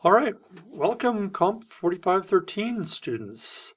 All right, welcome Comp 4513 students.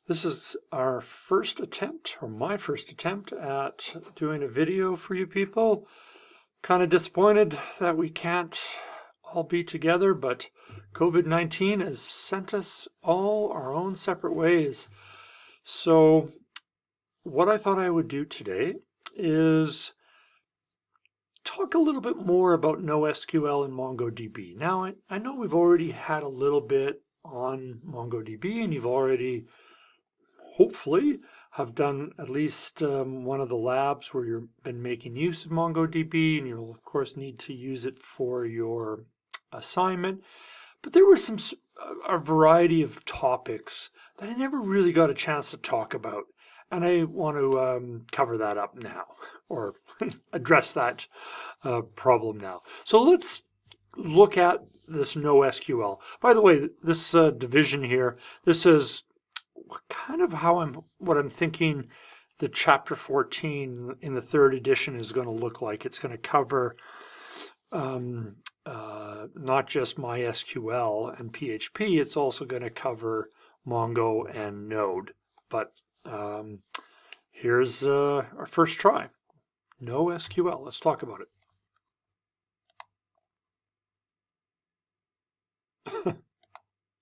This is our first attempt, or my first attempt at doing a video for you people. Kind of disappointed that we can't all be together, but COVID-19 has sent us all our own separate ways. So what I thought I would do today is talk a little bit more about noSQL and MongoDB. Now, I know we've already had a little bit on MongoDB, and you've already, hopefully, have done at least one of the labs where you've been making use of MongoDB, and you'll, of course, need to use it for your assignment. But there were a variety of topics that I never really got a chance to talk about. And I want to cover that up now, or address that problem now. So let's look at this noSQL. By the way, this division here, this is kind of what I'm thinking the chapter 14 in the third edition is going to look like. It's going to cover not just MySQL and PHP, it's also going to cover Mongo and Node. But here's our first try. noSQL. Let's talk about it.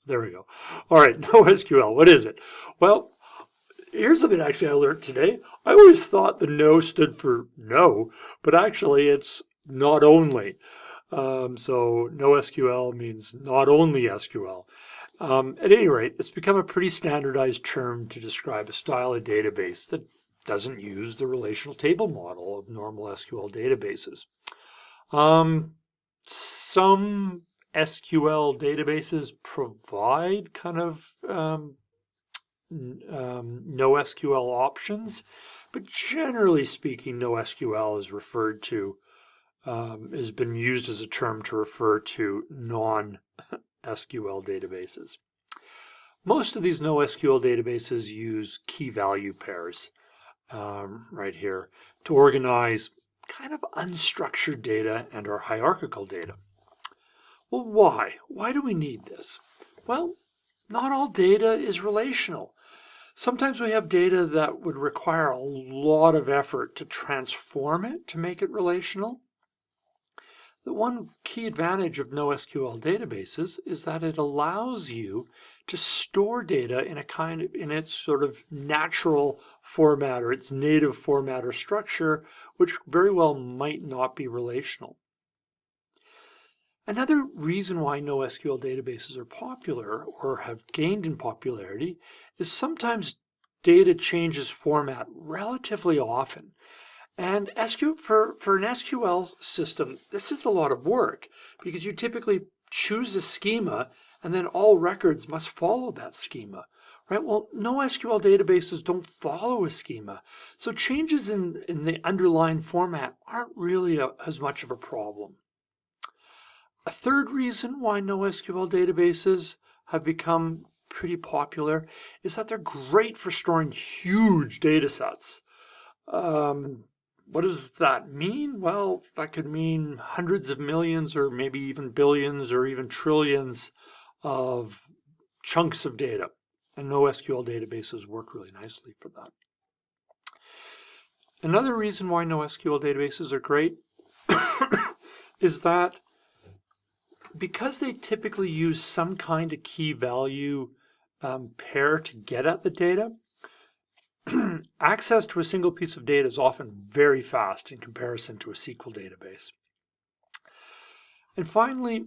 There we go. All right, noSQL. What is it? Well, here's something actually I learned today. I always thought the no stood for no, but actually it's not only. So noSQL means not only SQL. At any rate, it's become a pretty standardized term to describe a style of database that doesn't use the relational table model of normal SQL databases. Some SQL databases provide kind of noSQL options, but generally speaking, noSQL is referred to, has been used as a term to refer to non-SQL databases. Most of these noSQL databases use key value pairs right here to organize kind of unstructured data and or hierarchical data. Well, why? Why do we need this? Well, not all data is relational. Sometimes we have data that would require a lot of effort to transform it to make it relational. The one key advantage of noSQL databases is that it allows you to store data in its sort of natural format or its native format or structure, which very well might not be relational. Another reason why noSQL databases are popular or have gained in popularity is sometimes data changes format relatively often. And for an SQL system, this is a lot of work because you typically choose a schema and then all records must follow that schema, right? Well, noSQL databases don't follow a schema. So changes in the underlying format aren't really as much of a problem. A third reason why noSQL databases have become pretty popular is that they're great for storing huge data sets. What does that mean? Well, that could mean hundreds of millions or maybe even billions or even trillions of chunks of data. And noSQL databases work really nicely for that. Another reason why noSQL databases are great is that because they typically use some kind of key value pair to get at the data, access to a single piece of data is often very fast in comparison to a SQL database. And finally,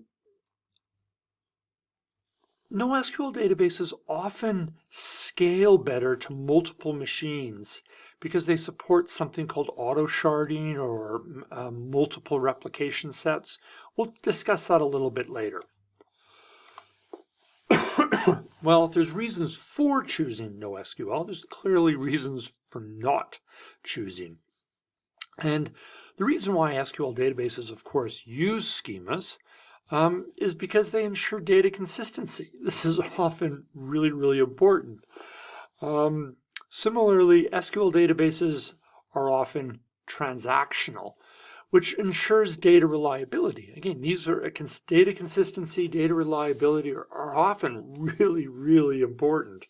noSQL databases often scale better to multiple machines because they support something called auto-sharding or multiple replication sets. We'll discuss that a little bit later. Well, if there's reasons for choosing noSQL, there's clearly reasons for not choosing. And the reason why SQL databases, of course, use schemas is because they ensure data consistency. This is often really, really important. Similarly, SQL databases are often transactional, which ensures data reliability. Again, these are data consistency, data reliability are often really, really important.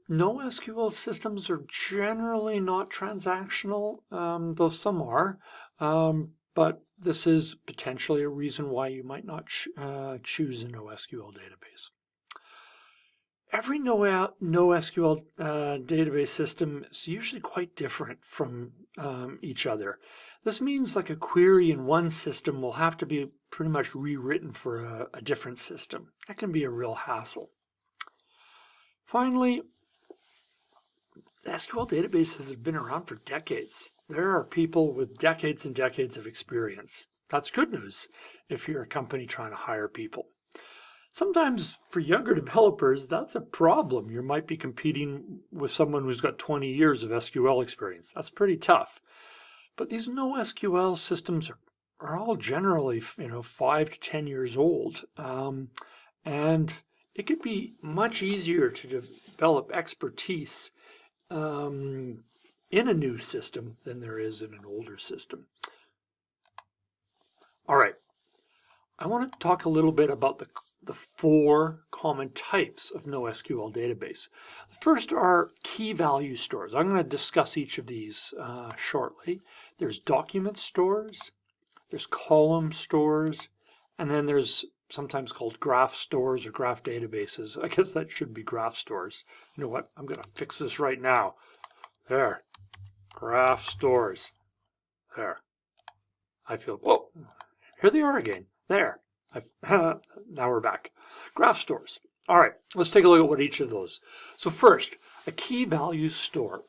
NoSQL systems are generally not transactional, though some are, but this is potentially a reason why you might not choose a NoSQL database. Every NoSQL database system is usually quite different from each other. This means like a query in one system will have to be pretty much rewritten for a different system. That can be a real hassle. Finally, SQL databases have been around for decades. There are people with decades and decades of experience. That's good news if you're a company trying to hire people. Sometimes for younger developers, that's a problem. You might be competing with someone who's got 20 years of SQL experience. That's pretty tough. But these NoSQL systems are all generally, 5 to 10 years old. And it could be much easier to develop expertise in a new system than there is in an older system. All right. I want to talk a little bit about the 4 common types of NoSQL database. The first are key value stores. I'm going to discuss each of these shortly. There's document stores, there's column stores, and then there's sometimes called graph stores or graph databases. I guess that should be graph stores. You know what? I'm going to fix this right now. There. Graph stores. There. I feel, whoa, here they are again. There. Now we're back. Graph stores. All right, let's take a look at what each of those. So first, a key value store.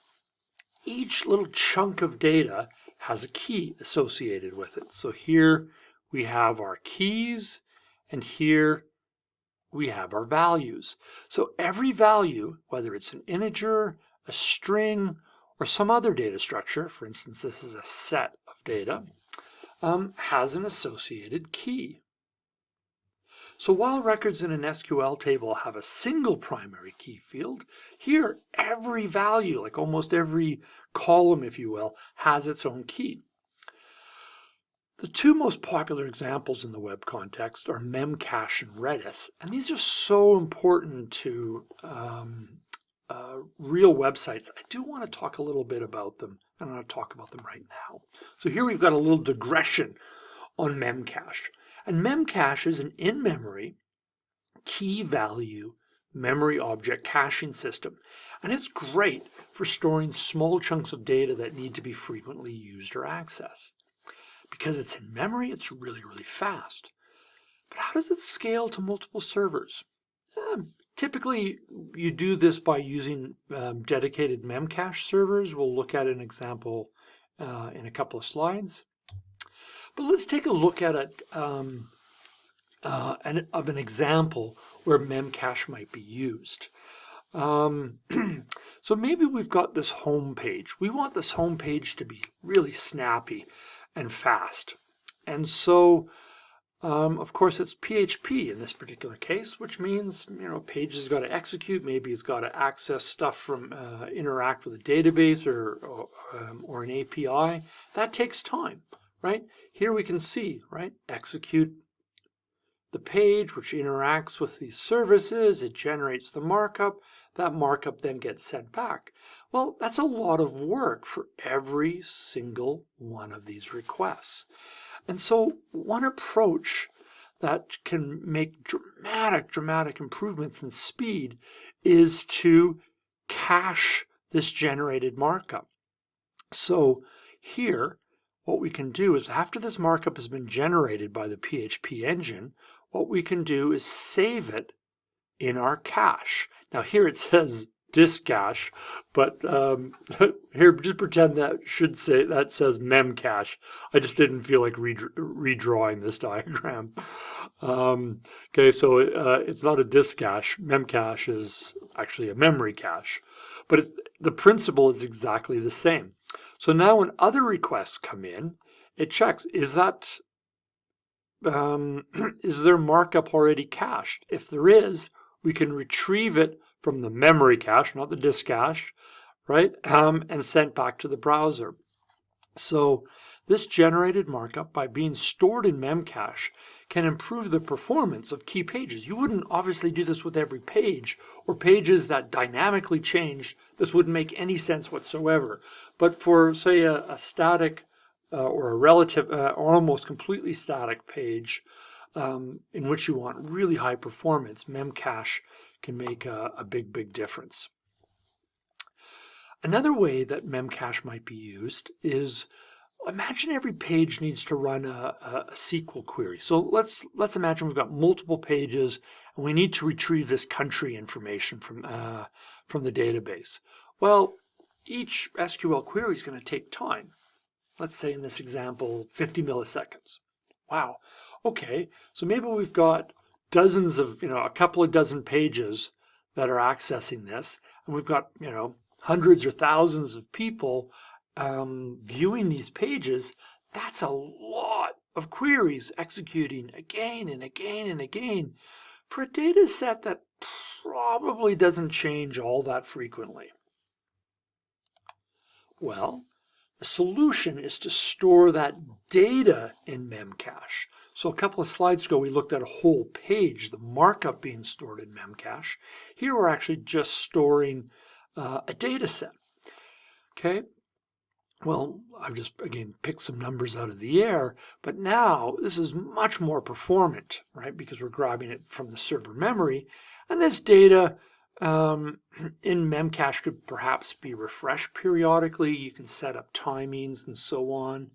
Each little chunk of data has a key associated with it. So here we have our keys, and here we have our values. So every value, whether it's an integer, a string, or some other data structure, for instance, this is a set of data, has an associated key. So while records in an SQL table have a single primary key field, here every value, like almost every column, if you will, has its own key. The 2 most popular examples in the web context are Memcache and Redis, and these are so important to real websites. I do want to talk a little bit about them. I'm going to talk about them right now. So here we've got a little digression on Memcache. And Memcache is an in-memory key value memory object caching system. And it's great for storing small chunks of data that need to be frequently used or accessed. Because it's in memory, it's really, really fast. But how does it scale to multiple servers? Typically, you do this by using dedicated Memcache servers. We'll look at an example in a couple of slides. But let's take a look at it of an example where Memcache might be used. So maybe we've got this home page. We want this home page to be really snappy and fast. And so, of course, it's PHP in this particular case, which means, page has got to execute. Maybe it's got to access stuff from, interact with a database or an API. That takes time, right? Here we can see, right, execute the page, which interacts with these services. It generates the markup. That markup then gets sent back. Well, that's a lot of work for every single one of these requests. And so one approach that can make dramatic improvements in speed is to cache this generated markup. So here, what we can do is after this markup has been generated by the PHP engine, what we can do is save it in our cache. Now here it says disk cache, but here just pretend that says Memcache. I just didn't feel like redrawing this diagram. Okay, so it's not a disk cache. Memcache is actually a memory cache, but the principle is exactly the same. So now when other requests come in, it checks, is there markup already cached? If there is, we can retrieve it from the memory cache, not the disk cache, right? And sent back to the browser. So this generated markup, by being stored in Memcache, can improve the performance of key pages. You wouldn't obviously do this with every page, or pages that dynamically change. This wouldn't make any sense whatsoever. But for, say, a static or a relative or almost completely static page in which you want really high performance, Memcache can make a big difference. Another way that Memcache might be used is, imagine every page needs to run a SQL query. So let's imagine we've got multiple pages and we need to retrieve this country information from the database. Well, each SQL query is going to take time. Let's say in this example, 50 milliseconds. Wow. Okay, so maybe we've got dozens of, a couple of dozen pages that are accessing this, and we've got, hundreds or thousands of people viewing these pages. That's a lot of queries executing again and again and again for a data set that probably doesn't change all that frequently. Well, the solution is to store that data in Memcache. So a couple of slides ago, we looked at a whole page, the markup being stored in Memcache. Here we're actually just storing a data set. Okay, well, I've just, again, picked some numbers out of the air, but now this is much more performant, right, because we're grabbing it from the server memory, and this data in Memcache could perhaps be refreshed periodically. You can set up timings and so on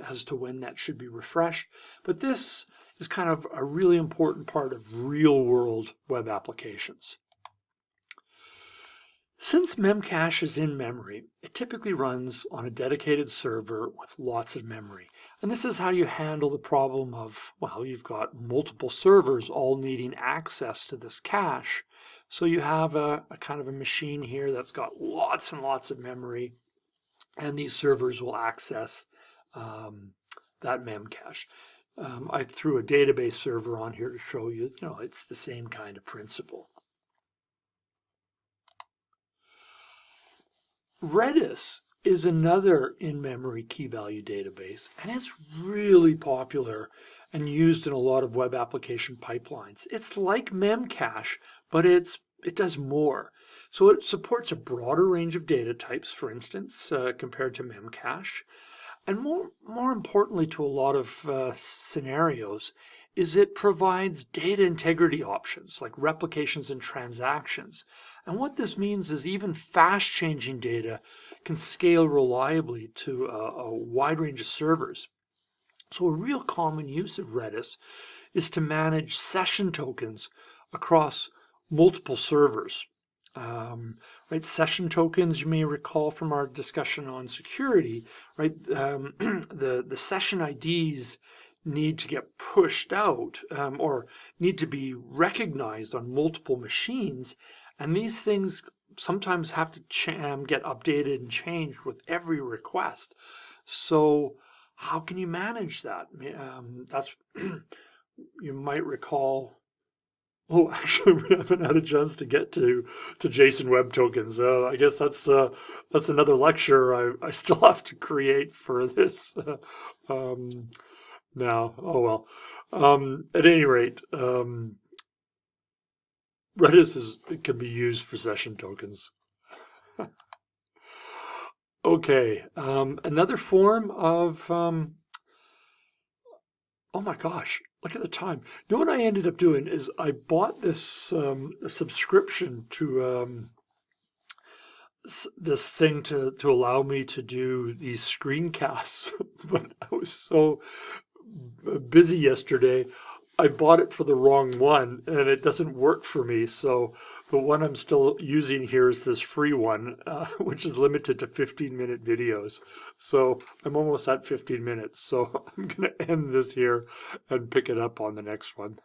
as to when that should be refreshed. But this is kind of a really important part of real-world web applications. Since Memcache is in memory, it typically runs on a dedicated server with lots of memory. And this is how you handle the problem of, well, you've got multiple servers all needing access to this cache. So you have a kind of a machine here that's got lots and lots of memory, and these servers will access that Memcache. I threw a database server on here to show you, it's the same kind of principle. Redis is another in-memory key-value database, and it's really popular and used in a lot of web application pipelines. It's like Memcache, but it does more. So it supports a broader range of data types, for instance, compared to Memcache. And more importantly to a lot of scenarios is it provides data integrity options like replications and transactions. And what this means is even fast-changing data can scale reliably to a wide range of servers. So a real common use of Redis is to manage session tokens across multiple servers. Right, session tokens, you may recall from our discussion on security, right? The session IDs need to get pushed out or need to be recognized on multiple machines, and these things sometimes have to get updated and changed with every request. So how can you manage that? That's you might recall. Oh, actually, we haven't had a chance to get to JSON Web Tokens. I guess that's another lecture I still have to create for this now. Oh well. At any rate, Redis can be used for session tokens. Okay, another form of oh my gosh, look at the time. You know what I ended up doing is I bought this subscription to this thing to allow me to do these screencasts, but I was so busy yesterday, I bought it for the wrong one, and it doesn't work for me. So the one I'm still using here is this free one, which is limited to 15-minute videos. So I'm almost at 15 minutes. So I'm going to end this here and pick it up on the next one.